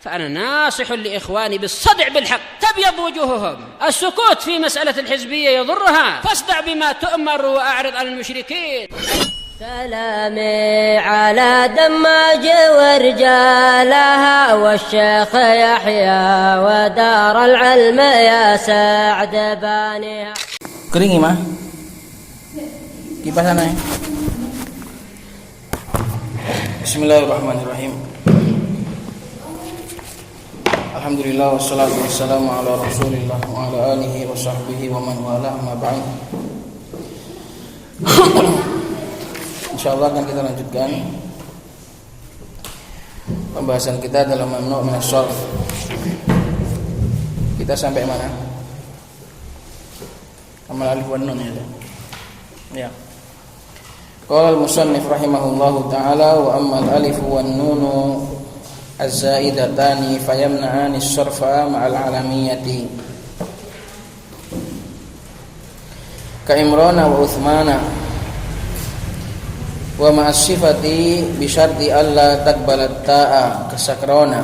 فأنا ناصح لإخواني بالصدع بالحق تبيض وجوههم. السكوت في مسألة الحزبية يضرها، فاصدع بما تؤمر وأعرض عن المشركين. سلامي على دماج ورجالها والشيخ يحيى ودار العلم يا سعد بانيها. Kering mah. Kipas sana ya. Bismillahirrahmanirrahim. Alhamdulillah wassalatu wassalamu ala Rasulillah wa ala alihi wa sahbihi wa man wala amma ba'd. Insyaallah akan kita lanjutkan pembahasan kita dalam mamnu' min as-sarf. Kita sampai mana? Amal alif wan nun ya. Qala al-musannif rahimahullahu ta'ala wa amma al-alif wan nun az-zaidatani fayamna'ani as-sarfa ma'al alamiyati ka Imrana wa Uthmana wa ma'as sifati bi syarti alla taqbalat ta'a kasakrona.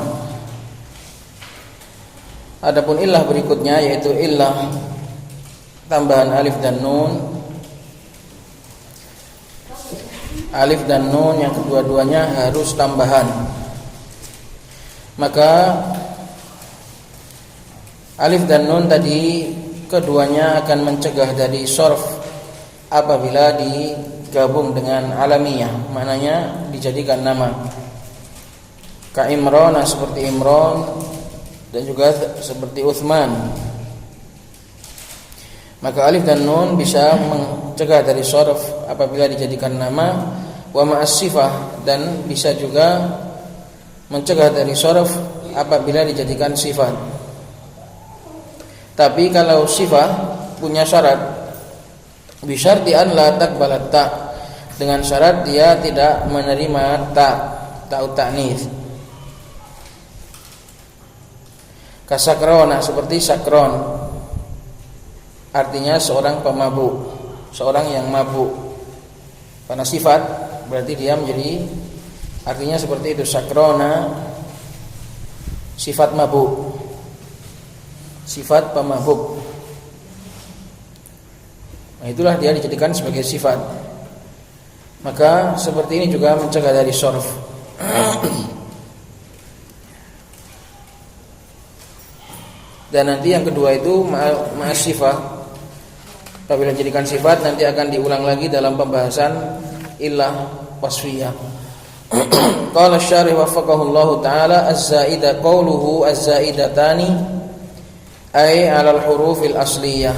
Adapun illah berikutnya yaitu illah tambahan alif dan nun. Alif dan nun yang kedua-duanya harus tambahan. Maka alif dan nun tadi keduanya akan mencegah dari sorf apabila digabung dengan alamiyah, maknanya dijadikan nama. Ka Imran seperti Imran dan juga seperti Uthman. Maka alif dan nun bisa mencegah dari sorf apabila dijadikan nama, wa ma'as sifah, dan bisa juga mencegah dari sorf apabila dijadikan sifat. Tapi kalau sifat punya syarat, bi syarti an la taqbalat ta, dengan syarat dia tidak menerima ta'ut ta'nits. Kasakrona seperti sakron, artinya seorang pemabuk, seorang yang mabuk. Karena sifat berarti dia menjadi artinya seperti itu. Sakrona sifat mabuk, sifat pemabuk. Nah, itulah dia dijadikan sebagai sifat. Maka seperti ini juga mencegah dari sorf. Dan nanti yang kedua itu ma'as sifah. Apabila dijadikan sifat nanti akan diulang lagi dalam pembahasan illah wasfiyah. Qala asy-syarih waffaqahullahu taala az-zaida qauluhu az-zaidatani ay 'alal hurufil asliyah.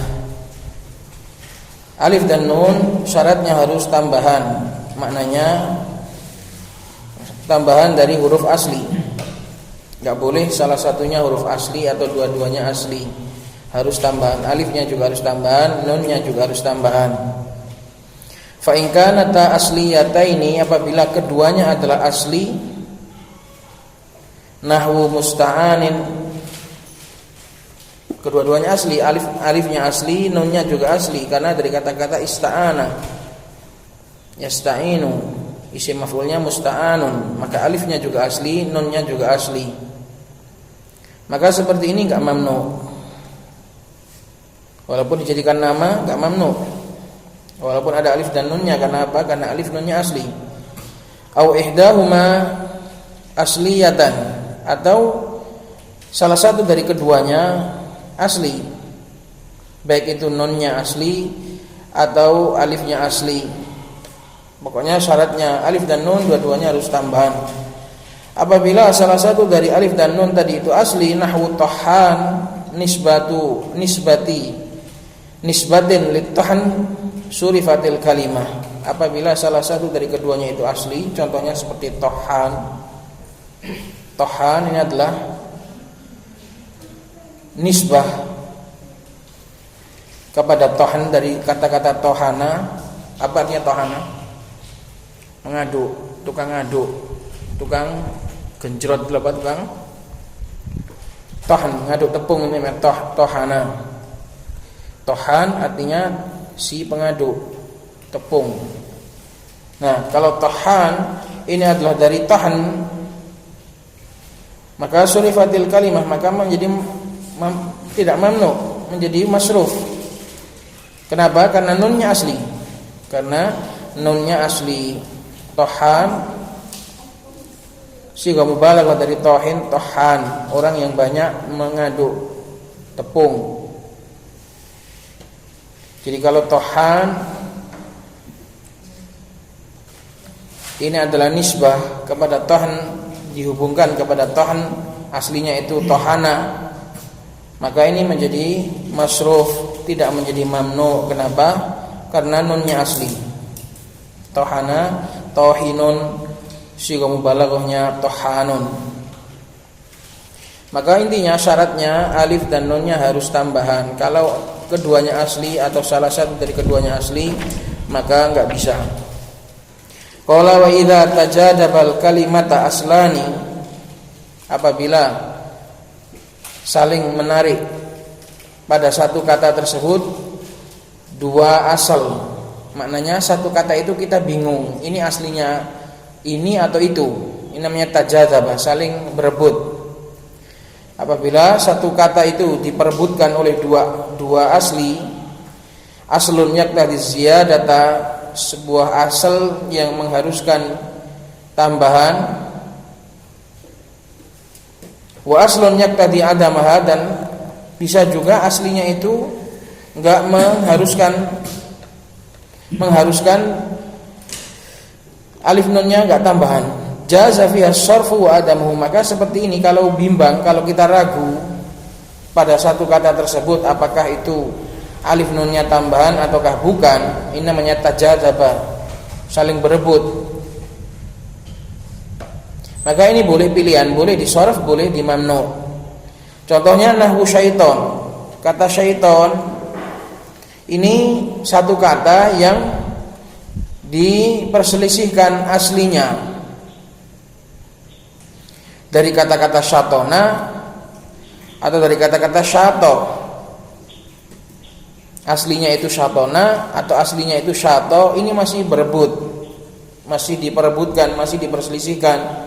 Alif dan nun syaratnya harus tambahan, maknanya tambahan dari huruf asli. Enggak boleh salah satunya huruf asli atau dua-duanya asli. Harus tambahan, alifnya juga harus tambahan, nunnya juga harus tambahan. Fa in kanata asliyataini, apabila keduanya adalah asli, nahwu musta'anin, kedua-duanya asli, alifnya asli, nunnya juga asli, karena dari kata-kata ista'ana, yasta'inu, isim maf'ulnya musta'anun, maka alifnya juga asli, nunnya juga asli. Maka seperti ini enggak mamnu. Walaupun dijadikan nama enggak mamnu. Walaupun ada alif dan nunnya, karena apa? Karena alif nunnya asli. Au ihdahuma asliyatan, atau salah satu dari keduanya asli, baik itu nunnya asli atau alifnya asli. Pokoknya syaratnya alif dan nun dua-duanya harus tambahan. Apabila salah satu dari alif dan nun tadi itu asli, nahwu tahan nisbatin litahan surifatil kalimah. Apabila salah satu dari keduanya itu asli, contohnya seperti tahan. Tahan ini adalah nisbah kepada tahan dari kata-kata tohana. Apa artinya tohana? Mengaduk, tukang ngaduk, tukang genjrot, tukang tohan, ngaduk tepung, ini namanya tohana. Tohan artinya si pengaduk tepung. Nah, kalau tohan ini adalah dari tohan, maka surifatil kalimah, maka menjadi tidak mamnu, menjadi masruf. Kenapa? Karena nunnya asli. Karena nunnya asli. Tohan, siga mubalaghah dari tohin, tohan, orang yang banyak mengaduk tepung. Jadi kalau tohan ini adalah nisbah kepada tohan, dihubungkan kepada tohan aslinya itu tohana, maka ini menjadi masruf, tidak menjadi mamnu. Kenapa? Karena nunnya asli. Tohana, tohinun, siga mubalaghahnya tohanun. Maka intinya syaratnya alif dan nunnya harus tambahan. Kalau keduanya asli atau salah satu dari keduanya asli, maka enggak bisa. Qala wa idza tajadabal kalimata aslani, apabila saling menarik pada satu kata tersebut dua asal, maknanya satu kata itu kita bingung, ini aslinya ini atau itu. Ini namanya tajadaba, saling berebut. Apabila satu kata itu diperebutkan oleh dua asli, aslun yaqtadi ziyadata, sebuah asal yang mengharuskan tambahan, wa aslun yaqtadi adamaha, dan bisa juga aslinya itu enggak mengharuskan alif nunnya enggak tambahan. Jaza fiha sharfu wa adamuhu, maka seperti ini kalau bimbang, kalau kita ragu pada satu kata tersebut apakah itu alif nunnya tambahan ataukah bukan, ini namanya tajadzaba, saling berebut. Maka ini boleh pilihan, boleh disorf, boleh dimamnu. Contohnya nahwu syaiton. Kata syaiton ini satu kata yang diperselisihkan aslinya dari kata-kata syatona atau dari kata-kata syato. Aslinya itu syatona atau aslinya itu syato, ini masih berebut, masih diperebutkan, masih diperselisihkan.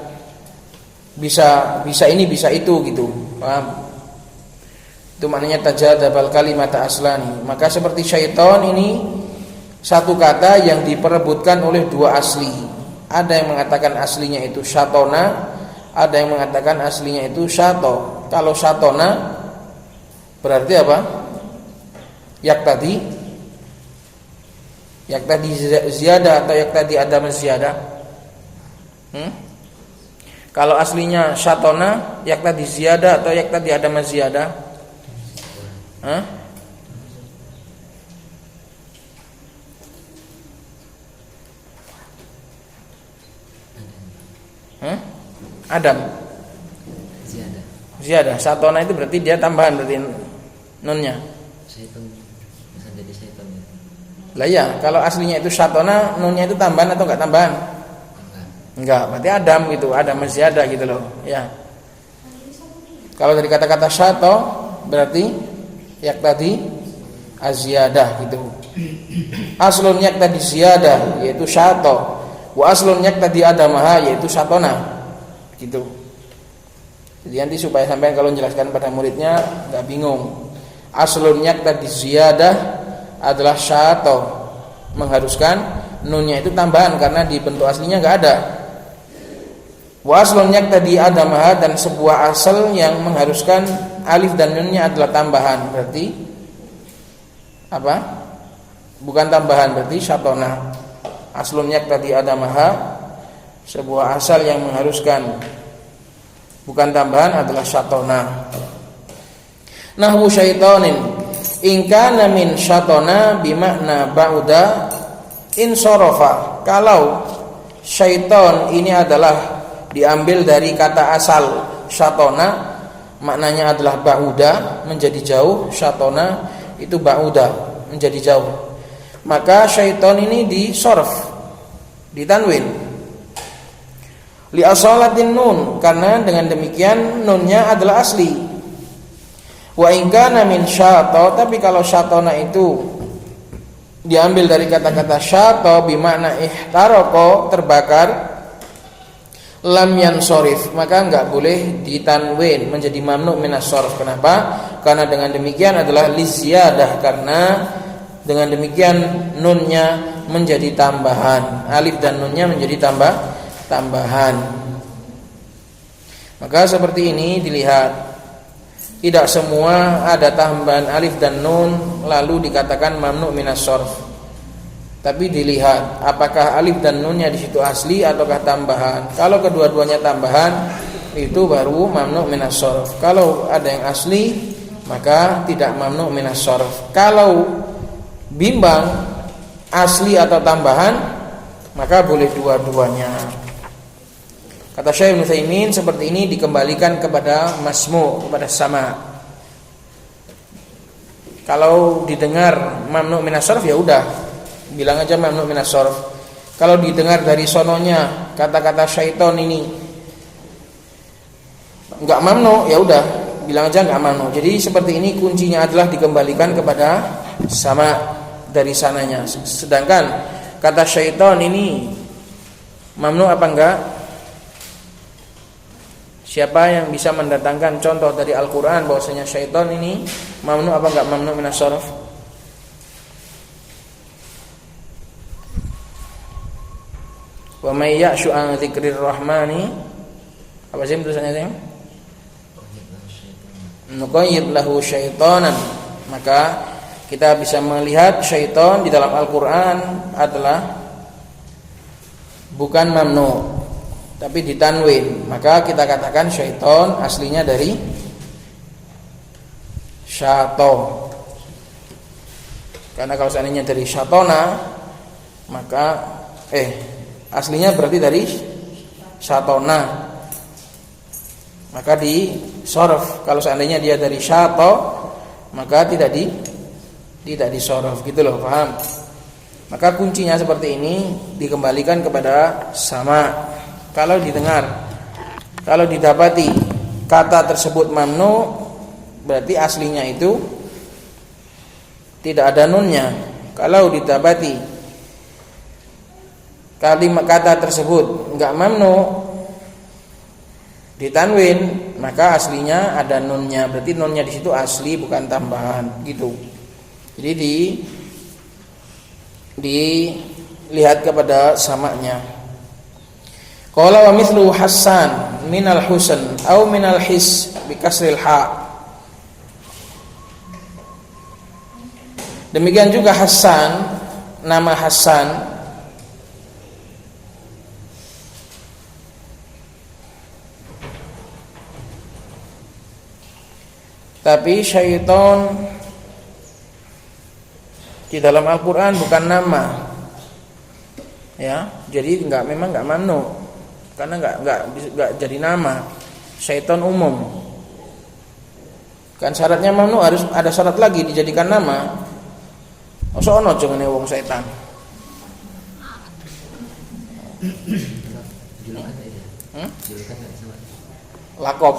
Bisa ini, bisa itu gitu. Paham? Itu maknanya tajadabal kalimata aslani. Maka seperti syaiton ini satu kata yang diperebutkan oleh dua asli. Ada yang mengatakan aslinya itu syatona, ada yang mengatakan aslinya itu syato. Kalau syatona berarti apa? Yaktadi ziyadah atau yaktadi adam ziyadah. Kalau aslinya syatona, yaktadi ziyadah atau yaktadi adam ziyadah? Adam ziyadah. Syatona itu berarti dia tambahan, berarti nunnya. Bisa jadi syaitan. Lah ya, kalau aslinya itu syatona, nunnya itu tambahan atau enggak tambahan? Enggak, berarti Adam gitu, Adam ziyadah gitu loh, ya. Kalau dari kata-kata syato berarti yaktadi aziyadah gitu. Aslun yaktadi ziyadah yaitu syato, wa aslun yaktadi adamaha yaitu syatona. Gitu. Jadi nanti supaya sampai kalau menjelaskan pada muridnya enggak bingung. Aslun yaktadi ziyadah adalah syato, mengharuskan nunnya itu tambahan karena di bentuk aslinya enggak ada. Wa aslun yaktadi adamaha, dan sebuah asal yang mengharuskan alif dan nunnya adalah tambahan, berarti apa? Bukan tambahan, berarti syatona. Aslun yaktadi adamaha, sebuah asal yang mengharuskan bukan tambahan adalah syatona. Nahwu syaitonin in kana min syatona bimakna ba'da insarafa. Kalau syaiton ini adalah diambil dari kata asal syatona, maknanya adalah ba'uda, menjadi jauh. Syatona itu ba'uda, menjadi jauh. Maka syaiton ini disorf, ditanwin li asalatin nun, karena dengan demikian nunnya adalah asli. Wa in kana min syato, tapi kalau syatona itu diambil dari kata-kata syato bimakna ihtaraqo, terbakar. lam yansorif, maka enggak boleh ditanwin menjadi mamnu minas sarf. Kenapa? Karena dengan demikian adalah liziyadah, karena dengan demikian nunnya menjadi tambahan, alif dan nunnya menjadi tambahan. Maka seperti ini dilihat, tidak semua ada tambahan alif dan nun lalu dikatakan mamnu minas sarf. Tapi dilihat apakah alif dan nunnya di situ asli ataukah tambahan. Kalau kedua-duanya tambahan, itu baru mamnu minas sarf. Kalau ada yang asli, maka tidak mamnu minas sarf. Kalau bimbang asli atau tambahan, maka boleh dua-duanya. Kata Syekh Ibnu Utsaimin, seperti ini dikembalikan kepada masmu, kepada sama. Kalau didengar mamnu minas sarf, ya udah, bilang aja mamnu minas sarf. Kalau didengar dari sononya kata-kata syaiton ini enggak mamnu, ya udah, bilang aja enggak mamnu. Jadi seperti ini kuncinya adalah dikembalikan kepada sama dari sananya. Sedangkan kata syaiton ini mamnu apa enggak? Siapa yang bisa mendatangkan contoh dari Al-Quran bahwasanya syaitan ini mamnu apa enggak mamnu minas sarf? Wa may ya'shu an dzikrir rahmani, apa sih tulisannya itu? Nuqayyid lahu syaitanan. Maka kita bisa melihat syaitan di dalam Al-Quran adalah bukan mamnu, tapi ditanwin. Maka kita katakan syaitan aslinya dari syato. Karena kalau seandainya dari syatona, maka aslinya berarti dari syatona, maka di sorf. Kalau seandainya dia dari syato, maka tidak di sorf, gitu loh, paham? Maka kuncinya seperti ini, dikembalikan kepada sama. Kalau didengar, kalau didapati kata tersebut mamnu, berarti aslinya itu tidak ada nunnya. Kalau didapati kalimat kata tersebut enggak mamnu, ditanwin, maka aslinya ada nunnya. Berarti nunnya di situ asli, bukan tambahan, gitu. Jadi dilihat kepada samanya. Qala wa mithlu Hasan minal husn au minal his bi kasril ha. Demikian juga Hasan, nama Hasan tapi syaitan di dalam Al-Quran bukan nama, ya. Jadi memang enggak mamnu, karena enggak jadi nama. Syaitan umum. Kan syaratnya mamnu harus ada syarat lagi dijadikan nama. Masa ono jengene wong setan. Lakop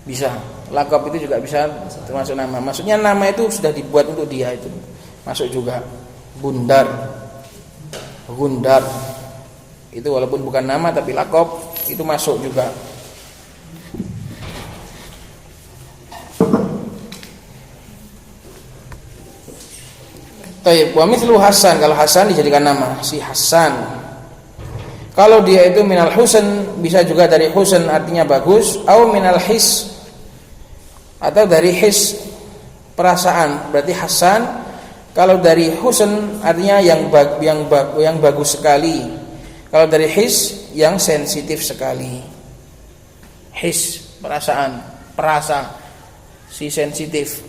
bisa. Lakop itu juga bisa termasuk nama. Maksudnya nama itu sudah dibuat untuk dia, itu masuk juga. Bundar, Gundar, itu walaupun bukan nama tapi lakop, itu masuk juga. Taib, wa mithlu Hasan, kalau Hasan dijadikan nama, si Hasan. Kalau dia itu minal husn, bisa juga dari husn artinya bagus, atau minal his, atau dari his perasaan. Berarti Hasan kalau dari husn artinya yang bagus sekali. Kalau dari his yang sensitif sekali. His perasaan, perasa, si sensitif.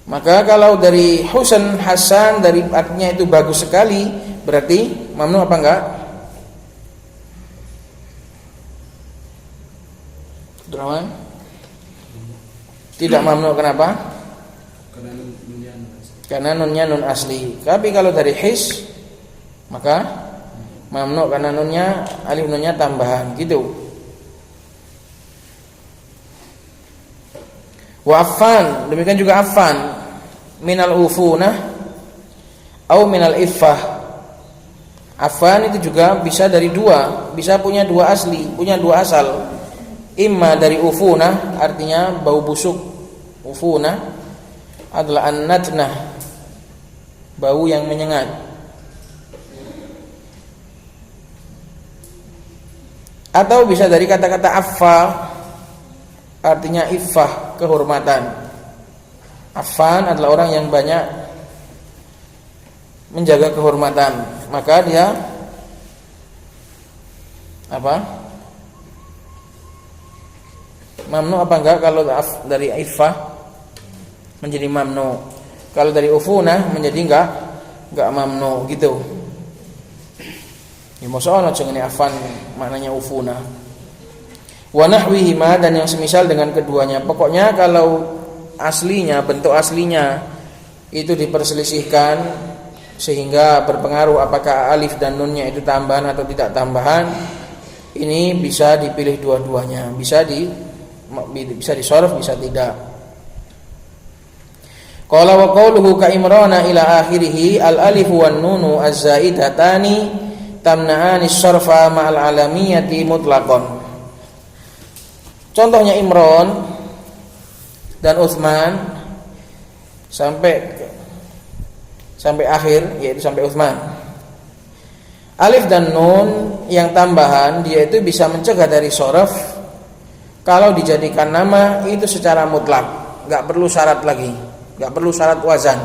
Maka kalau dari husn Hasan dari artinya itu bagus sekali, berarti mamnu apa enggak? Abdurrahman? Tidak mamnu, kenapa? Karena nunnya nun asli. Tapi kalau dari his, maka mamnu karena nunnya alif nunnya tambahan, gitu. Wa affan, demikian juga affan, minal ufunah au minal iffah. Afan itu juga bisa dari dua, bisa punya dua asli, punya dua asal. Imma dari ufuna, artinya bau busuk. Ufuna adalah an-natnah, bau yang menyengat. Atau bisa dari kata-kata affa, artinya iffah, kehormatan. Affan adalah orang yang banyak menjaga kehormatan, maka dia apa? Mamnu apa enggak kalau dari iffah menjadi mamnu. Kalau dari ufunah menjadi enggak mamnu gitu. Ya masalah jenenge affan maknanya ufunah. Wa nahwihi ma, dan yang semisal dengan keduanya. Pokoknya kalau aslinya, bentuk aslinya itu diperselisihkan sehingga berpengaruh apakah alif dan nunnya itu tambahan atau tidak tambahan, ini bisa dipilih dua-duanya, bisa disorf, bisa tidak. Qala wa qawluhu ka imrana ila akhirih al alif wan nunu az-zaidatani tamna'ani as-sarfa ma'al alamiyati mutlaqan. Contohnya Imran dan Utsman sampai akhir, yaitu sampai Utsman. Alif dan nun yang tambahan dia itu bisa mencegah dari shoraf kalau dijadikan nama itu secara mutlak, enggak perlu syarat lagi, enggak perlu syarat wazan.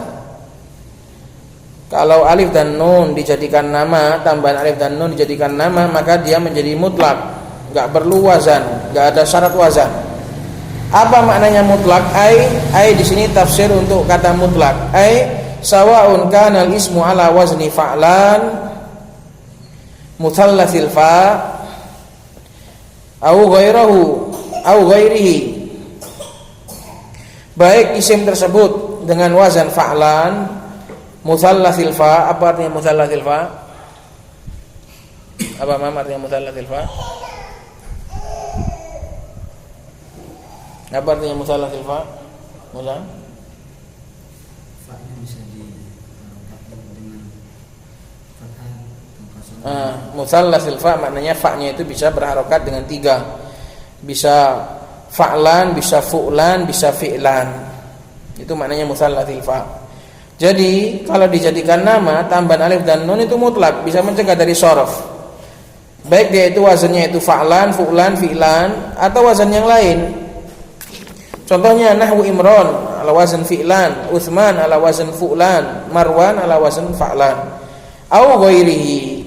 Kalau alif dan nun dijadikan nama, tambahan alif dan nun dijadikan nama, maka dia menjadi mutlak, enggak perlu wazan, enggak ada syarat wazan. Apa maknanya mutlak? Ai di sini tafsir untuk kata mutlak. Sawaun kana al-ismu ala wazni fa'lan muthallatsil fa au ghairihi. Baik isim tersebut dengan wazan fa'lan muthallatsil fa. Apa artinya muthallatsil fa? Apa artinya muthallatsil fa? Apa artinya muthallatsil fa? Fa-nya bisa dengan fathah atau kasrah. Muthallatsil fa maknanya fa-nya itu bisa berharokat dengan 3. Bisa fa'lan, bisa fu'lan, bisa fi'lan. Itu maknanya muthallatsil fa. Jadi kalau dijadikan nama tambahan alif dan nun itu mutlak, bisa mencegah dari shoraf. Baik dia itu wazannya itu fa'lan, fu'lan, fi'lan atau wazan yang lain. Contohnya nahwu Imran ala wazan fi'lan, Utsman ala wazan fu'lan, Marwan ala wazan fa'lan. Au ghairihi,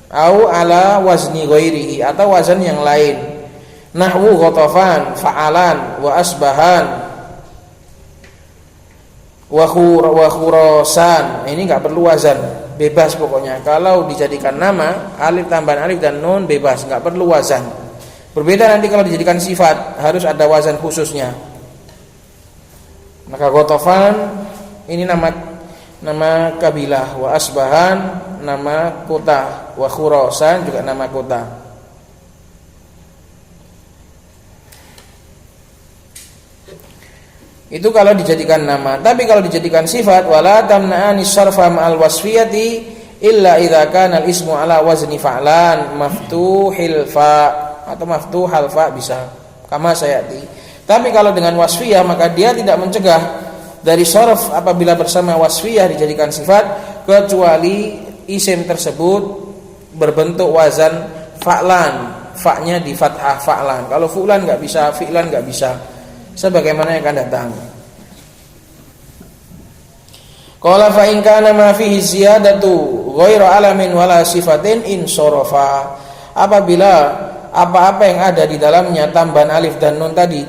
au ala wazni ghairihi, atau wazan yang lain. Nahwu Ghatafan fa'alan wa asbahan wa khurasan. Ini enggak perlu wazan, bebas pokoknya. Kalau dijadikan nama, alif tambahan alif dan nun bebas, enggak perlu wazan. Berbeda nanti kalau dijadikan sifat, harus ada wazan khususnya. Maka Ghatafan ini nama kabilah, wa asbahan nama kota, wa khurasan juga nama kota. Itu kalau dijadikan nama. Tapi kalau dijadikan sifat, wala tamna'ani sarfa ma'al wasfiyati illa idza kana al-ismu ala wazni fa'lan maftuhil fa atau maftuhal fa bisa, kama sayati. Tapi kalau dengan wasfiyah maka dia tidak mencegah dari shoraf apabila bersama wasfiyah dijadikan sifat, kecuali isim tersebut berbentuk wazan fa'lan, fa-nya di fathah fa'lan. Kalau fu'lan enggak bisa, fi'lan enggak bisa, sebagaimana yang akan datang. Qala fa in kana ma fihi ziyadatu ghairu alamin wala sifatin in sarafa. Apabila apa-apa yang ada di dalamnya tambahan alif dan nun tadi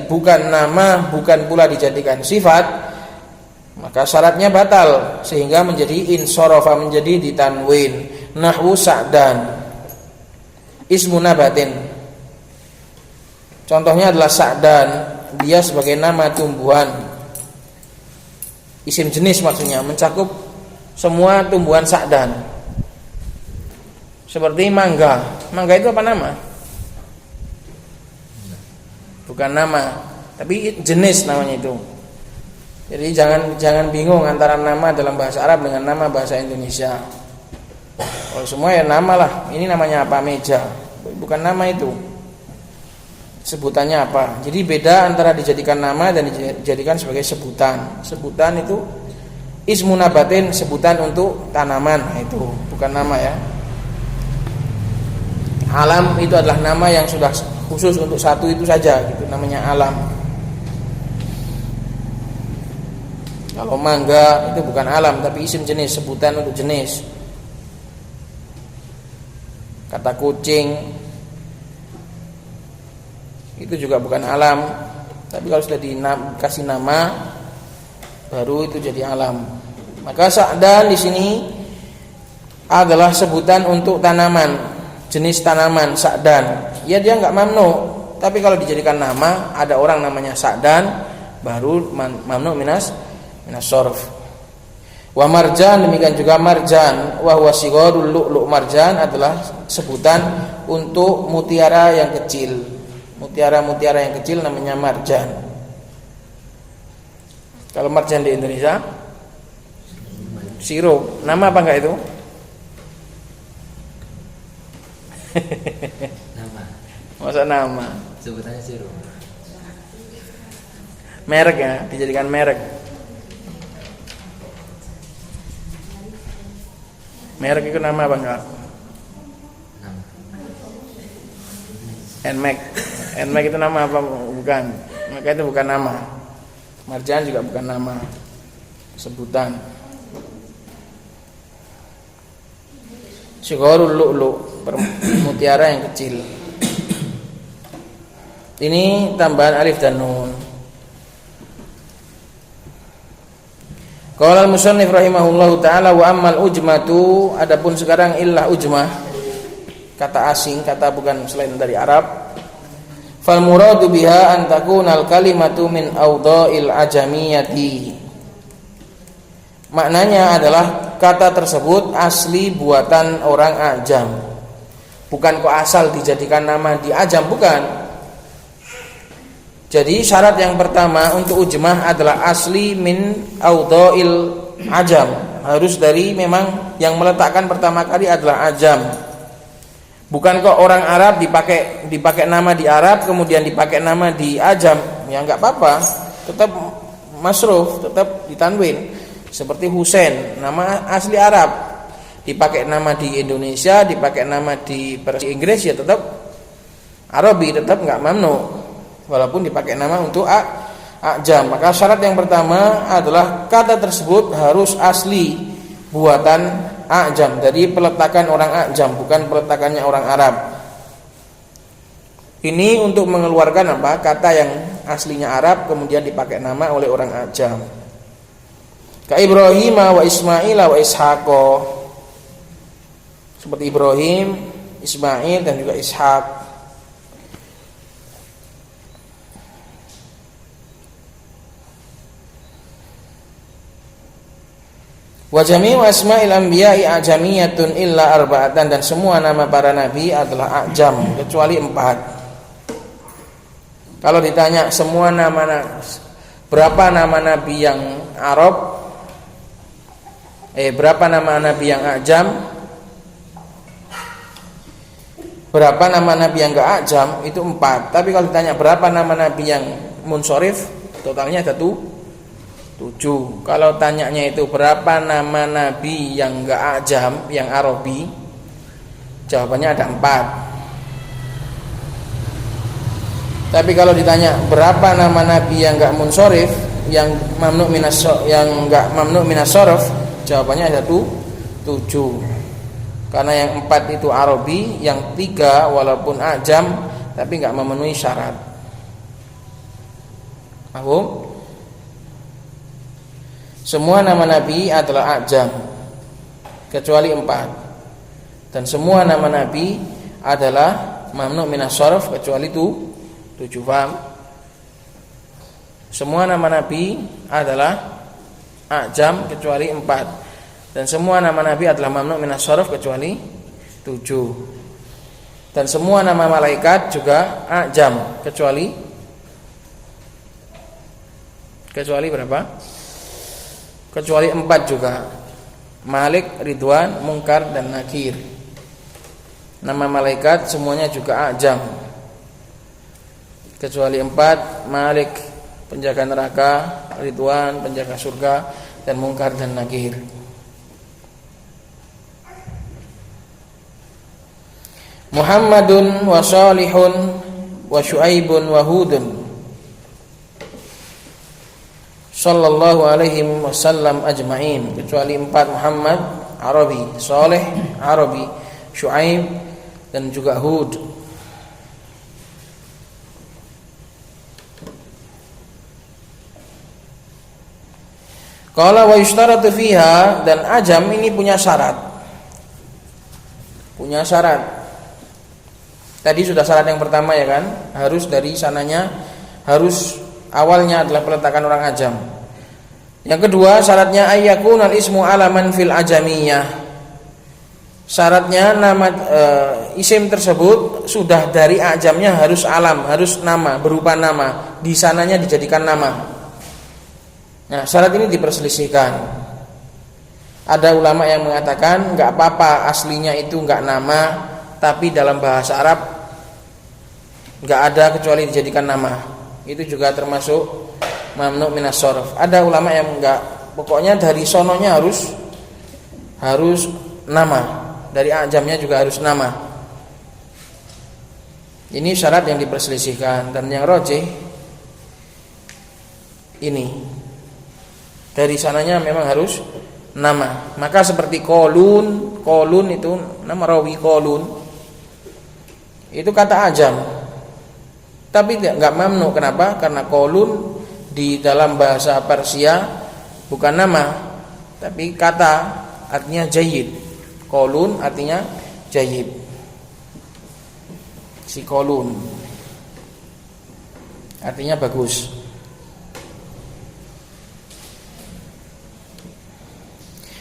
bukan nama, bukan pula dijadikan sifat, maka syaratnya batal sehingga menjadi insorofa, menjadi ditanwin. Nahwu Sa'dan ismu nabatin. Contohnya adalah Sa'dan, dia sebagai nama tumbuhan, isim jenis maksudnya, mencakup semua tumbuhan Sa'dan. Seperti mangga. Mangga itu apa nama? Bukan nama, tapi jenis namanya itu. Jadi jangan bingung antara nama dalam bahasa Arab dengan nama bahasa Indonesia. Kalau semua ya nama lah. Ini namanya apa? Meja. Bukan nama itu. Sebutannya apa? Jadi beda antara dijadikan nama dan dijadikan sebagai sebutan. Sebutan itu ismu nabatin, sebutan untuk tanaman. Nah, itu bukan nama ya. Alam itu adalah nama yang sudah khusus untuk satu itu saja, gitu namanya alam. Kalau mangga itu bukan alam tapi isim jenis, sebutan untuk jenis. Kata kucing itu juga bukan alam, tapi kalau sudah dikasih nama baru itu jadi alam. Maka sa'dan di sini adalah sebutan untuk tanaman. Jenis tanaman sa'dan. Ya dia enggak mamnu, tapi kalau dijadikan nama, ada orang namanya sa'dan, baru mamnu minas sharf. Wa marjan, demikian juga marjan, wa huwa sigharul lu'lu'. Marjan adalah sebutan untuk mutiara yang kecil. Mutiara-mutiara yang kecil namanya marjan. Kalau marjan di Indonesia sirup. Nama apa enggak itu? Nama. Masa nama? Sebutannya sirup. Merek ya, dijadikan merek. Merek itu nama apa enggak? Nama. Nmax. Nmax itu nama apa? Bukan. Maka itu bukan nama. Marjan juga bukan nama. Sebutan. Sigharul lu'lu', mutiara yang kecil. Ini tambahan alif dan nun. Qala al-musannif rahimahullahu taala wa ammal ujmatu, adapun sekarang illah ujmah, kata asing, kata bukan selain dari Arab. Fal muradu biha an takuna al-kalimatu min awdha'il ajamiyati. Maknanya adalah kata tersebut asli buatan orang ajam. Bukan kok asal dijadikan nama di ajam, bukan. Jadi syarat yang pertama untuk ujmah adalah asli min awdha'il ajam. Harus dari memang yang meletakkan pertama kali adalah ajam. Bukan kok orang Arab dipakai nama di Arab kemudian dipakai nama di ajam. Ya enggak apa-apa, tetap masruf, tetap ditanwin. Seperti Husain, nama asli Arab, dipakai nama di Indonesia, dipakai nama di versi Inggris, ya tetap Arabi, tetap enggak mamnu, walaupun dipakai nama untuk ajam. Maka syarat yang pertama adalah kata tersebut harus asli buatan ajam, jadi peletakan orang ajam, bukan peletakannya orang Arab. Ini untuk mengeluarkan apa? Kata yang aslinya Arab kemudian dipakai nama oleh orang ajam. Ka Ibrahim wa Ismail wa Ishaq. Seperti Ibrahim, Ismail dan juga Ishaq. Wa jami'u asma'il anbiya'i ajamiyatun illa arba'atan, dan semua nama para nabi adalah ajam kecuali 4. Kalau ditanya semua berapa nama nabi yang Arab, berapa nama nabi yang ajam, berapa nama nabi yang enggak ajam, itu 4. Tapi kalau ditanya berapa nama nabi yang munsorif, totalnya ada 7. Kalau tanyanya itu berapa nama nabi yang enggak ajam, yang Arabi, jawabannya ada 4. Tapi kalau ditanya berapa nama nabi yang enggak munsorif, yang enggak mamnu minas sharaf, jawabannya ada 7. Karena yang 4 itu Arabi, yang 3 walaupun ajam tapi enggak memenuhi syarat. Paham? Semua nama nabi adalah ajam kecuali 4. Dan semua nama nabi adalah mamnu minas sharaf kecuali 7. Paham? Semua nama nabi adalah ajam kecuali 4, dan semua nama nabi adalah mamnu minas sharaf kecuali 7, dan semua nama malaikat juga ajam kecuali berapa? Kecuali 4 juga. Malik, Ridwan, Munkar dan Nakir. Nama malaikat semuanya juga a'jam, kecuali 4: Malik penjaga neraka, Ridwan penjaga surga, dan Munkar dan Nakir. Muhammadun wa Salihun wa Syuaibun wa Hudun sallallahu alaihi wasallam ajma'in, kecuali 4: Muhammad Arabi, Saleh Arabi, Syuaib dan juga Hud. Qala wa yushtaratu fiha, dan ajam ini punya syarat. Punya syarat. Tadi sudah syarat yang pertama ya kan, harus dari sananya, harus awalnya adalah peletakan orang ajam. Yang kedua syaratnya ayyakunal ismu alaman fil ajamiyah. Syaratnya nama isim tersebut sudah dari ajamnya harus alam, harus nama, berupa nama, di sananya dijadikan nama. Nah, syarat ini diperselisihkan. Ada ulama yang mengatakan enggak apa-apa aslinya itu enggak nama, tapi dalam bahasa Arab enggak ada kecuali dijadikan nama. Itu juga termasuk mamnu minas sharf. Ada ulama yang enggak, pokoknya dari sononya harus nama, dari ajamnya juga harus nama. Ini syarat yang diperselisihkan, dan yang rajih ini dari sananya memang harus nama. Maka seperti kolun itu nama rawi kolun, itu kata ajam, tapi enggak mamnu. Kenapa? Karena kolun di dalam bahasa Persia bukan nama, tapi kata, artinya jayyid. Kolun artinya jayyid. Si kolun artinya bagus.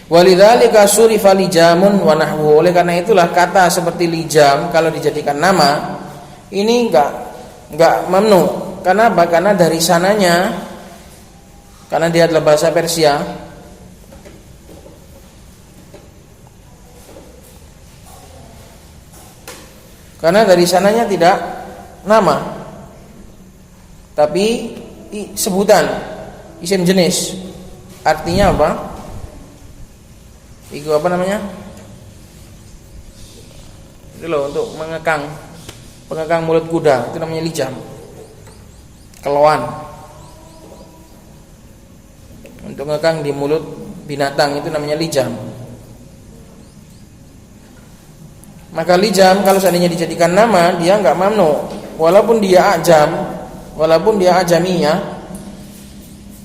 Walidzalika surifa lijamun wa nahwu. Oleh karena itulah kata seperti lijam kalau dijadikan nama ini enggak mamnu. Karena apa? Karena dari sananya, karena dia adalah bahasa Persia, karena dari sananya tidak nama, tapi sebutan, isim jenis. Artinya apa? Itu apa namanya? Itu loh, untuk pengekang mulut kuda, itu namanya lijam. Keloan. Untuk ngekang di mulut binatang itu namanya lijam. Maka lijam kalau seandainya dijadikan nama, dia enggak mamnu. Walaupun dia ajam, walaupun dia ajamiyah,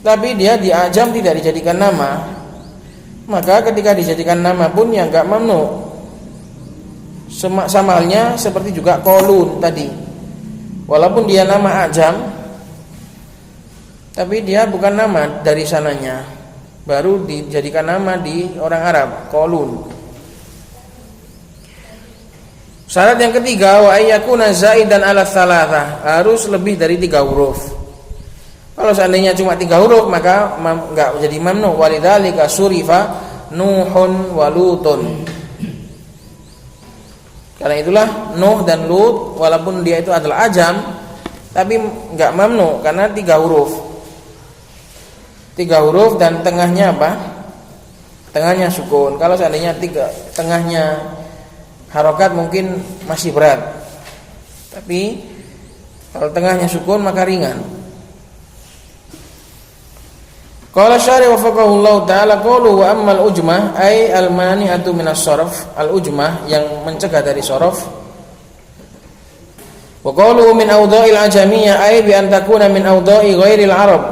tapi dia di ajam tidak dijadikan nama. Maka ketika dijadikan nama pun yang enggak mamnu. Sama halnya seperti juga kolun tadi. Walaupun dia nama ajam, tapi dia bukan nama dari sananya, baru dijadikan nama di orang Arab, kolun. Syarat yang ketiga, wa ayyakuna zaidan ala tsalatsah, harus lebih dari 3 huruf. Kalau seandainya cuma 3 huruf maka enggak jadi mamnu. Walidzalika surifa Nuhun wa Lutun. Karena itulah Nuh dan Lut walaupun dia itu adalah ajam, tapi enggak mamnu karena 3 huruf. 3 huruf dan tengahnya apa? Tengahnya sukun. Kalau seandainya tengahnya harokat mungkin masih berat, tapi kalau tengahnya sukun maka ringan. Qala syarih wafaqahullahu ta'ala qulu wa ammal ujmah ay al-mani'atu minas sharaf. Al-ujmah yang mencegah dari sharaf. Wa qulu min awdha'il ajamiyah ay bi an takuna min awdha'i ghairil arab.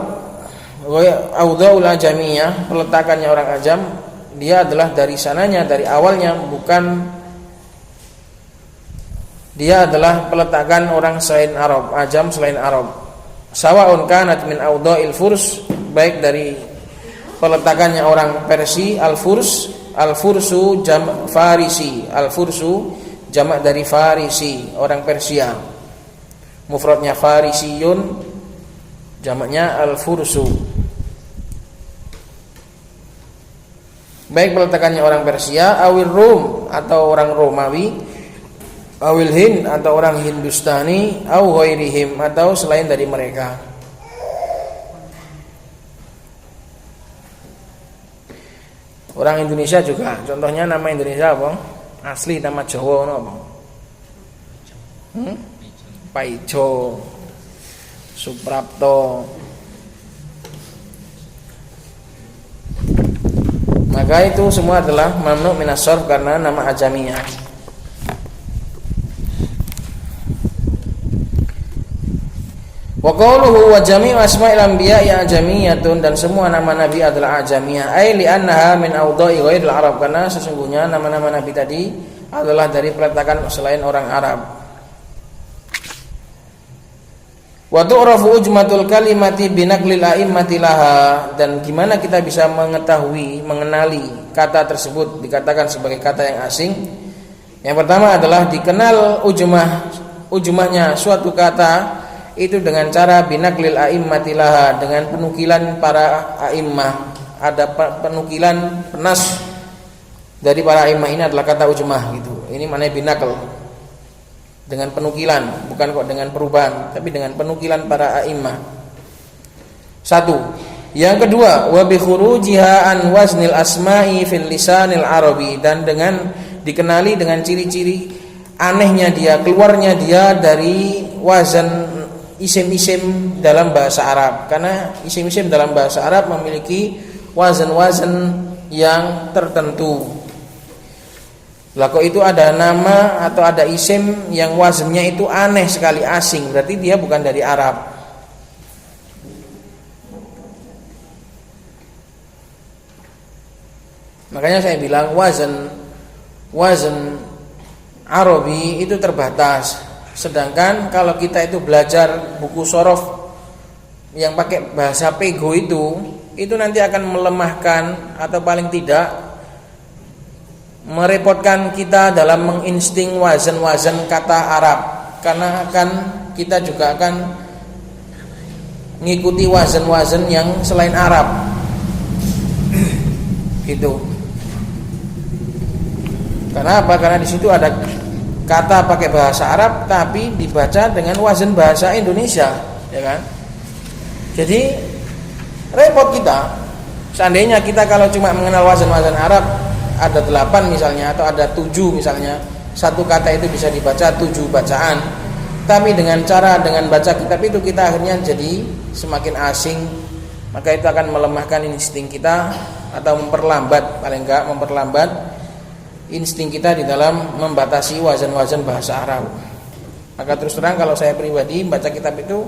Awdha'ul ajamiyah, peletakannya orang ajam, dia adalah dari sananya, dari awalnya, bukan dia adalah peletakan orang selain Arab, ajam selain Arab. Sawa'un kanat min awdha'il furs, baik dari peletakannya orang Persia, al-fursu jam' farisi, al-fursu jamak dari farisi, orang Persia. Mufradnya farisiyun, jamaknya al-fursu. baik peletakannya orang Persia, awil Rum atau orang Romawi, awil Hind atau orang Hindustani, au ghairihim atau selain dari mereka. Orang Indonesia juga, contohnya nama Indonesia apa? Asli nama Jawa apa? Paijo, Suprapto. Maka itu semua adalah mamnu minas sarf karena nama ajamiyah. Wa qawluhu wa jami'u asma'il anbiya ya ajamiyatun, dan semua nama nabi adalah ajamiyah. Ai li annaha min awda'i ghairil arab, karena sesungguhnya nama-nama nabi tadi adalah dari peletakan selain orang Arab. Wa tu'rafu ujmatul kalimati binaqlil a'immati laha, dan gimana kita bisa mengetahui, mengenali kata tersebut dikatakan sebagai kata yang asing. Yang pertama adalah dikenal ujmahnya suatu kata itu dengan cara binaqlil a'immati laha, dengan penukilan para a'immah. Ada penukilan penas dari para a'immah, ini adalah kata ujmah gitu. Ini maknanya binaql, dengan penukilan, bukan kok dengan perubahan, tapi dengan penukilan para a'immah. Satu. Yang kedua, wa bi khurujiha an waznil asma'i fil lisanil arabi, dan dengan dikenali dengan ciri-ciri anehnya dia, keluarnya dia dari wazan isim-isim dalam bahasa Arab. Karena isim-isim dalam bahasa Arab memiliki wazan-wazan yang tertentu. Lah kok itu ada nama atau ada isim yang wazannya itu aneh sekali, asing, berarti dia bukan dari Arab. Makanya saya bilang wazan Arabi itu terbatas. Sedangkan kalau kita itu belajar buku sorof yang pakai bahasa pego itu nanti akan melemahkan atau paling tidak merepotkan kita dalam menginsting wazan-wazan kata Arab, karena kita juga akan mengikuti wazan-wazan yang selain Arab gitu. Karena apa? Karena di situ ada kata pakai bahasa Arab tapi dibaca dengan wazan bahasa Indonesia, ya kan? Jadi repot kita. Seandainya kita kalau cuma mengenal wazan-wazan Arab ada 8 misalnya atau ada 7 misalnya, satu kata itu bisa dibaca 7 bacaan. Tapi dengan baca kitab itu kita akhirnya jadi semakin asing, maka itu akan melemahkan insting kita atau memperlambat, paling enggak memperlambat insting kita di dalam membatasi wazan-wazan bahasa Arab. Maka terus terang kalau saya pribadi baca kitab itu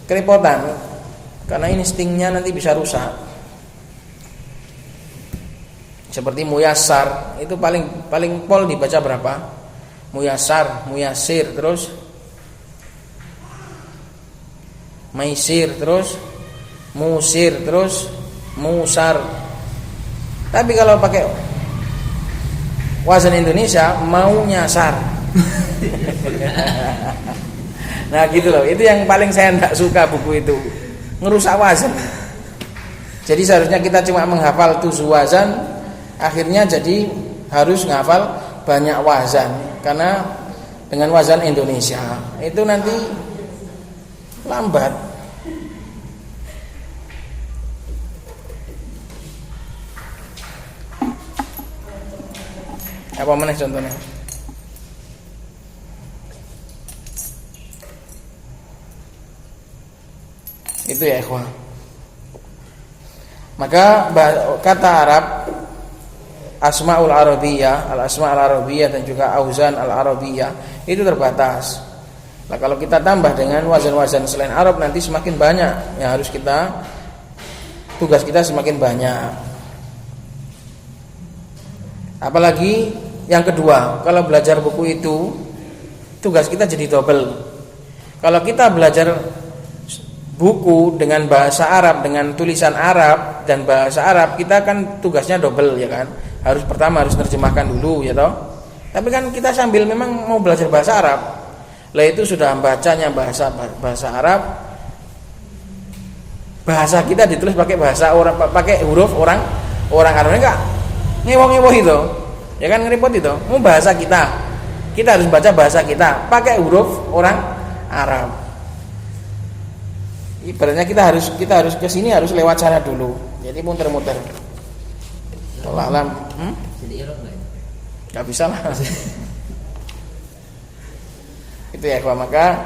kerepotan, karena instingnya nanti bisa rusak. Seperti muyassar itu paling pol dibaca berapa? Muyassar, muyasir, terus maisir, terus musir, terus musar. Tapi kalau pakai wazan Indonesia mau nyasar. Nah gitu loh, itu yang paling saya tidak suka buku itu, ngerusak wazan. Jadi seharusnya kita cuma menghafal 7 wazan, akhirnya jadi harus menghafal banyak wazan, karena dengan wazan Indonesia itu nanti lambat. Apa mana contohnya? Itu ya ikhwan. Maka kata Arab Asmaul Arabiyyah, al-asma al-arabiyyah dan juga auzan al-arabiyyah itu terbatas. Nah, kalau kita tambah dengan wazan-wazan selain Arab nanti semakin banyak yang harus tugas kita semakin banyak. Apalagi yang kedua, kalau belajar buku itu tugas kita jadi double. Kalau kita belajar buku dengan bahasa Arab, dengan tulisan Arab dan bahasa Arab, kita kan tugasnya double, ya kan? Pertama harus terjemahkan dulu, ya toh. Tapi kan kita sambil memang mau belajar bahasa Arab. Lah itu sudah bacanya bahasa Arab. Bahasa kita ditulis pakai bahasa orang, pakai huruf orang Arab, enggak ngewoh-ngewoh itu. Ya kan ngeripot itu. Mau bahasa kita. Kita harus baca bahasa kita pakai huruf orang Arab. Ibaratnya kita harus ke sini harus lewat sana dulu. Jadi muter-muter. Wallah alam. Jadi irok enggak? Enggak bisa lah. Itu ya, maka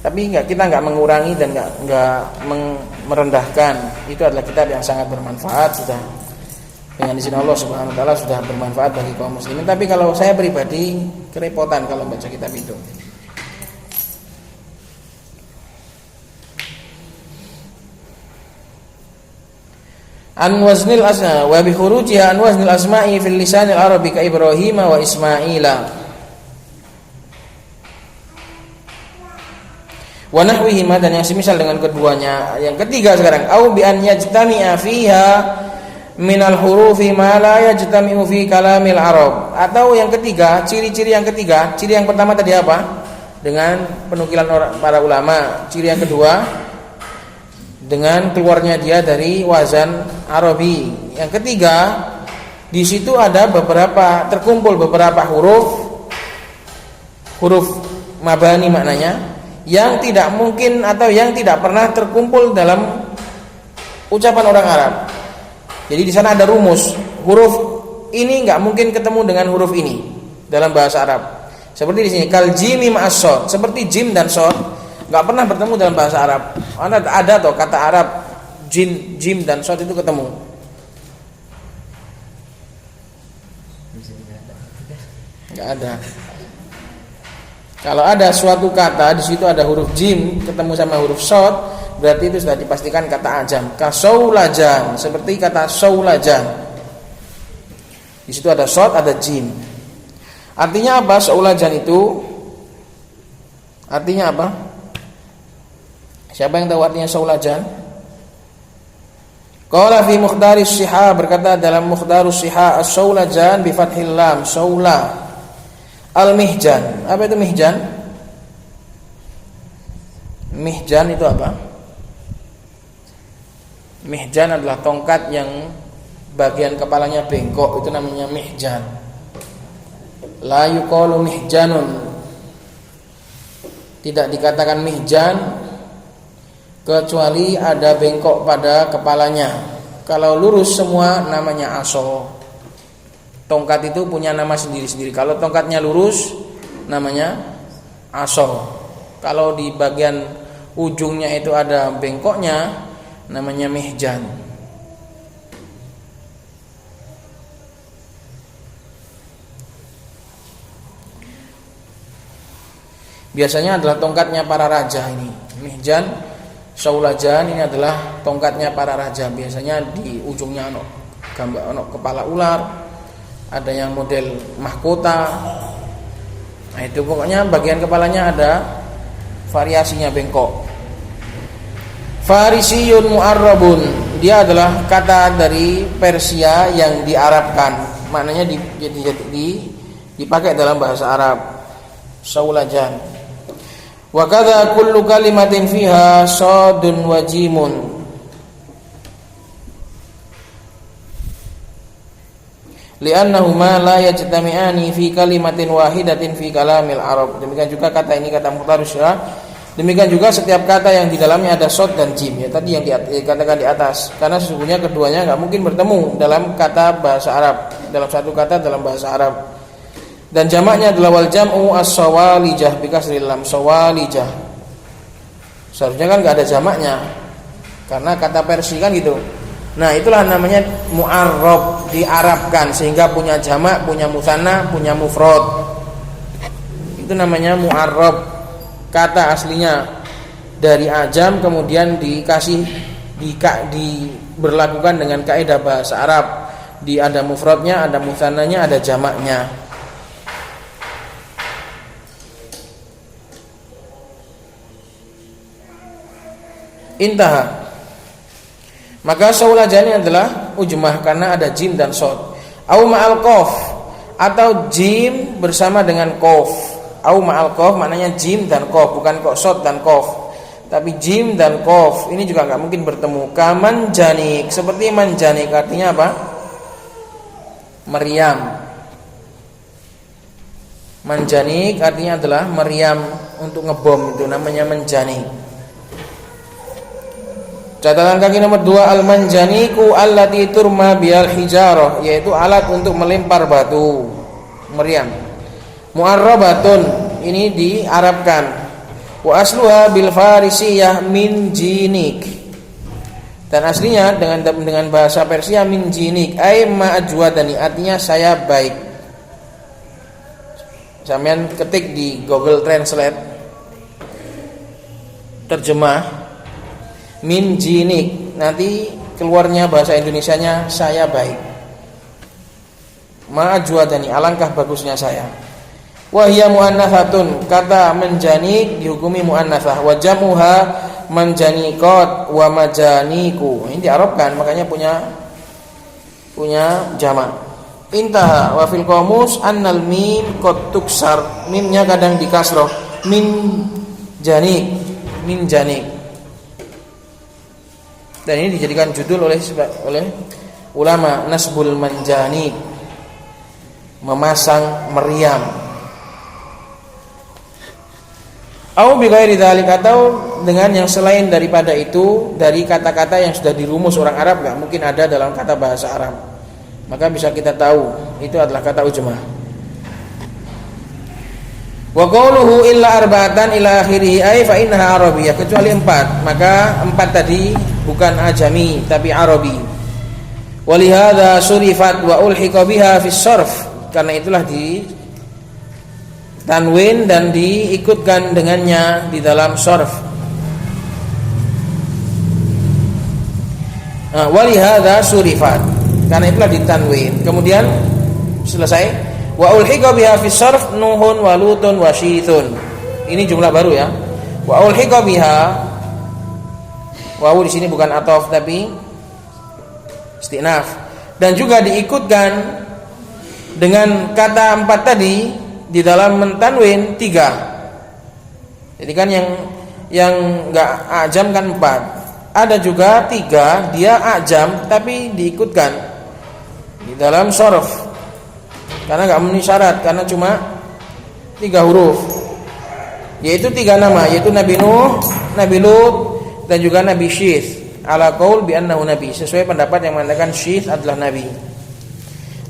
tapi kita enggak mengurangi dan enggak merendahkan. Itu adalah kitab yang sangat bermanfaat sudah. Dengan izin Allah Subhanahu wa taala sudah bermanfaat bagi kaum muslimin. Tapi kalau saya pribadi kerepotan kalau baca kitab itu. An waznil asma wa bi khurujiha an waznil asma'i fil lisanil arabi ka Ibrahim wa Ismaila wa nahwihima, dan yang semisal dengan keduanya. Yang ketiga sekarang, au bi an yajtami'a fiha minal hurufi ma la yajtami'u fi kalamil arab. Atau yang ketiga, ciri-ciri yang ketiga, ciri yang pertama tadi apa? Dengan penukilan para ulama. Ciri yang kedua dengan keluarnya dia dari wazan Arabi. Yang ketiga, di situ ada terkumpul beberapa huruf mabani maknanya yang tidak mungkin atau yang tidak pernah terkumpul dalam ucapan orang Arab. Jadi di sana ada rumus, huruf ini nggak mungkin ketemu dengan huruf ini dalam bahasa Arab. Seperti di sini, kal jimi ma'as shad, seperti jim dan shad nggak pernah bertemu dalam bahasa Arab. Ada toh kata Arab jim dan shad itu ketemu. Nggak ada. Kalau ada suatu kata di situ ada huruf jim ketemu sama huruf shad, berarti itu sudah dipastikan kata ajam. Kasaulajan, seperti kata saulajan. Di situ ada shad, ada jim. Artinya apa saulajan itu? Artinya apa? Siapa yang tahu artinya saulajan? Qala fi Mukhtaris Siha, berkata dalam Mukhtarus Siha, as-saulajan bi fathil lam, saula. Al-mihjan. Apa itu mihjan? Mihjan itu apa? Mihjan adalah tongkat yang bagian kepalanya bengkok, itu namanya mihjan. La yuqalu mihjanun, tidak dikatakan mihjan kecuali ada bengkok pada kepalanya. Kalau lurus semua namanya aso. Tongkat itu punya nama sendiri-sendiri. Kalau tongkatnya lurus namanya aso. Kalau di bagian ujungnya itu ada bengkoknya namanya mihjan. Biasanya adalah tongkatnya para raja ini. Mihjan, saulajan ini adalah tongkatnya para raja. Biasanya di ujungnya gambar kepala ular, ada yang model mahkota. Nah itu pokoknya bagian kepalanya ada variasinya bengkok. Farisiyun mu'arrabun, dia adalah kata dari Persia yang diarabkan, maknanya dipakai dalam bahasa Arab. Saulajan. Wa kadza kullu kalimatin fiha shadun wa jimun. Li'annahuma la yajtami'ani fi kalimatin wahidatin fi kalamil Arab. Demikian juga kata ini, kata Mukhtarus Syirah. Demikian juga setiap kata yang di dalamnya ada shad dan jim, ya tadi yang dikatakan di atas. Karena sesungguhnya keduanya enggak mungkin bertemu dalam kata bahasa Arab, dalam satu kata dalam bahasa Arab. Dan jamaknya adalah wal jam'u as-sawalijah bi kasril lam, sawalijah. Seharusnya kan enggak ada jamaknya. Karena kata Persia kan gitu. Nah, itulah namanya mu'arrab, diarabkan sehingga punya jamak, punya musanna, punya mufrad. Itu namanya mu'arrab. Kata aslinya dari ajam kemudian diberlakukan dengan kaidah bahasa Arab. Ada mufradnya, ada musannanya, ada jamaknya. Intaha. Maka saulajani adalah ujmah karena ada jim dan shad. Au ma'al qaf, atau jim bersama dengan qaf. Au ma'al qaf maknanya jim dan qaf, bukan kok shad dan qaf. Tapi jim dan qaf ini juga enggak mungkin bertemu. Kaman janik, seperti manjanik, artinya apa? meriam. Manjanik artinya adalah meriam untuk ngebom, itu namanya menjanik. Catatan kaki nomor 2, al-manjaniku allati turma bil hijarah, yaitu alat untuk melempar batu, meriam. Mu'arrabatun, ini diarabkan. Wa asluha bil farisiyah min jinik. Dan aslinya dengan bahasa Persia min jinik, ay ma ajwadani, artinya saya baik. Sampeyan ketik di Google Translate terjemah min jinik, nanti keluarnya bahasa Indonesianya saya baik. Ma ajwadani, alangkah bagusnya saya. Wa hiya muannathatun, kata menjanik dihukumi muannatsah. Wa jamuha manjanikot wa majaniku. Ini diarabkan, makanya punya jamak. Intaha wa fil qamus annal mim qad tuksar, mimnya kadang dikasroh, min janik. Dan ini dijadikan judul oleh ulama, nasbul manjanik, memasang meriam. Au bi ghairi dzalik, atau dengan yang selain daripada itu dari kata-kata yang sudah dirumus orang Arab, enggak mungkin ada dalam kata bahasa Arab. Maka bisa kita tahu itu adalah kata ujmah. Wa qawluhu illa arba'atan ila akhirih, ay fa innaha arabiyyah, kecuali 4, maka 4 tadi bukan ajami tapi arabi. Wa li hadza surifat wa ulhiqa biha fi sharf, karena itulah di tanwin dan diikutkan dengannya di dalam sharf. Wa li hadza surifat, karena itulah ditanwin. Kemudian selesai, wa ulhiqa biha fi sharf nuhun wa lutun wa syithun. Ini jumlah baru ya. Wa ulhiqa biha, wawu di sini bukan ataf tapi istinaf, dan juga diikutkan dengan kata 4 tadi di dalam mentanwin 3. Jadi kan yang enggak ajam kan 4. Ada juga 3 dia ajam tapi diikutkan di dalam sharf, karena enggak memenuhi syarat, karena cuma 3 huruf, yaitu 3 nama, yaitu Nabi Nuh, Nabi Lut, dan juga Nabi Syith, ala qaul bi annahu nabi, sesuai pendapat yang mengatakan Syith adalah nabi.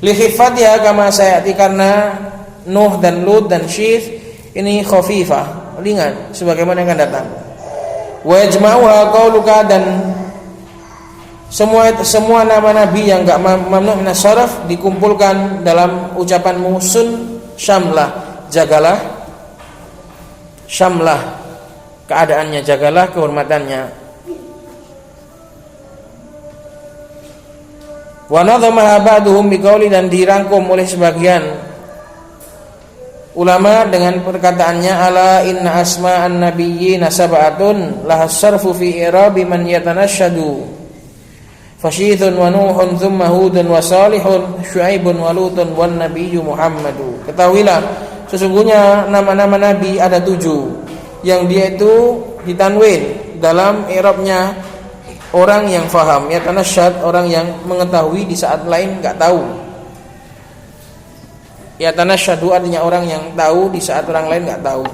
Li khifatiha kama sayati, karena Nuh dan Lut dan Syith ini khafifah, ringan, sebagaimana yang akan datang. Wa yajma'uha qauluka, dan semua nama nabi yang enggak mamnu' minas sharaf dikumpulkan dalam ucapanmu sun syamlah, jagalah syamlah, keadaannya, jagalah kehormatannya. Wa nadhamaha ba'duhum biqauli, dan dirangkum oleh sebagian ulama dengan perkataannya, ala inna asma'an nabiyyin sab'atun lahas sarfu fi i'rabi man yatanashadu fasyithun wa nuhun thumma hudun wa salihun syu'aibun wa lutun wan nabiyyu muhammadu. Ketahuilah sesungguhnya nama-nama nabi ada 7 yang dia itu ditanwin dalam i'rabnya orang yang faham, yatanashad, orang yang mengetahui di saat lain enggak tahu. Yatanashadu artinya orang yang tahu di saat orang lain enggak tahu.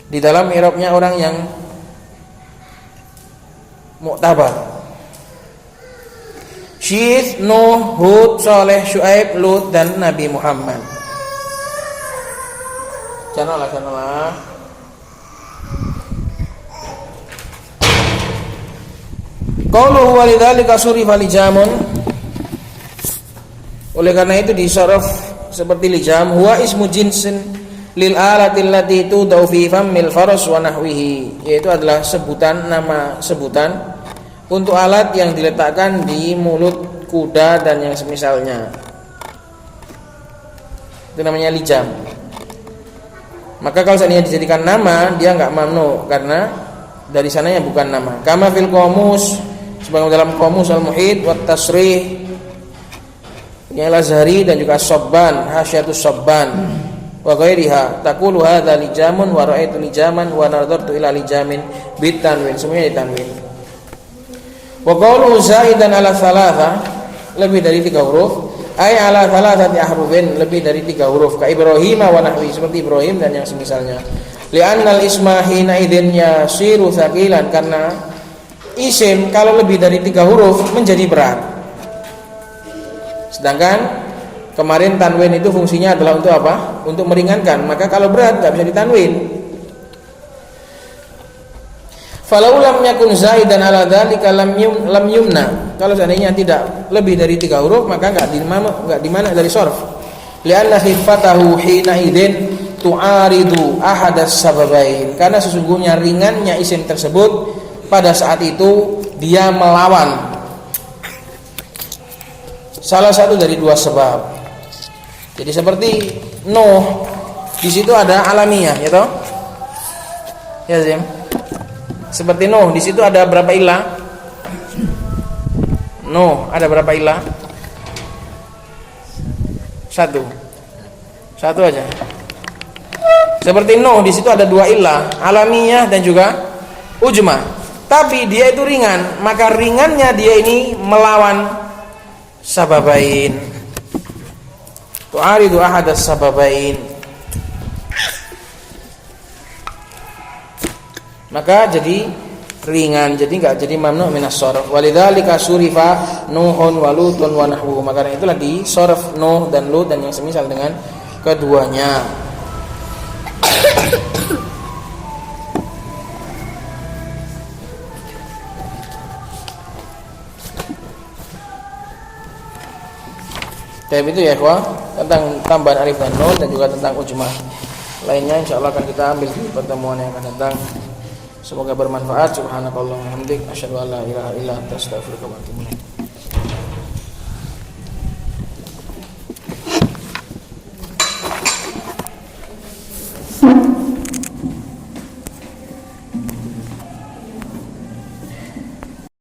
Di dalam i'rabnya orang yang muktabar. Syith, Nuh, Hud, Saleh, Syuaib, Lut, dan Nabi Muhammad. Channel. Qauluhu walidzalika surifa lijamun, oleh karena itu disaraf seperti lijam. Huwa ismu jinsin lil alatil lati tudau fi fammil faras wa nahwihi, yaitu adalah sebutan untuk alat yang diletakkan di mulut kuda dan yang semisalnya. Itu namanya lijam. Maka kalau seandainya dijadikan nama, dia enggak mamnu, karena dari sananya bukan nama. Kama fil qamus, sebagaimana dalam qamus al-muhit wa tasrih ya al-Azhari, dan juga Sabban, Hasyatus Sabban wa ghairiha, taqulu hadza lijamun wa ra'aitu lijaman wa nadartu ila lijamin bitanwin, semuanya ditanwin. Wa qawlu zaidan ala thalatha, lebih dari 3 huruf, Ai ala thalathati ahrufin, lebih dari 3 huruf, ka Ibrahim wa nahwi, seperti Ibrahim dan yang semisalnya. Li'annal isma hina idzin yasiru tsaqilan, karena isim kalau lebih dari 3 huruf menjadi berat. Sedangkan kemarin tanwin itu fungsinya adalah untuk apa? Untuk meringankan. Maka kalau berat enggak bisa ditanwin. Falau lam yakun zaidan ala dzalika lam yumna. Kalau seandainya tidak lebih dari 3 huruf maka enggak dimana dari sharf. Li'anna khifatahu hina idzin tu'aridu ahadas sababain. Karena sesungguhnya ringannya isim tersebut pada saat itu dia melawan salah satu dari 2 sebab. Jadi seperti Nuh, di situ ada alamiah, ya toh? Ya, Zim. Seperti Nuh, di situ ada berapa ilah? Nuh, ada berapa ilah? 1 aja. Seperti Nuh, di situ ada 2 ilah, alamiah dan juga ujma. Tapi dia itu ringan, maka ringannya dia ini melawan sababain. Tu'aridu ahadas sababain. Maka jadi ringan, jadi enggak jadi mamnu minas sharf. Walidzalika surifa Nuhun wa Lutun wa nahwu. Maka itulah di sharf Nuh dan Lut dan yang semisal dengan keduanya. Itu ya ikhwah, tentang tambahan alif dan nun dan juga tentang ujmah. Lainnya insyaallah akan kita ambil di pertemuan yang akan datang. Semoga bermanfaat. Subhanakallahumma wa bihamdik, asyhadu an la ilaha illa anta, astaghfiruka wa atubu ilaik.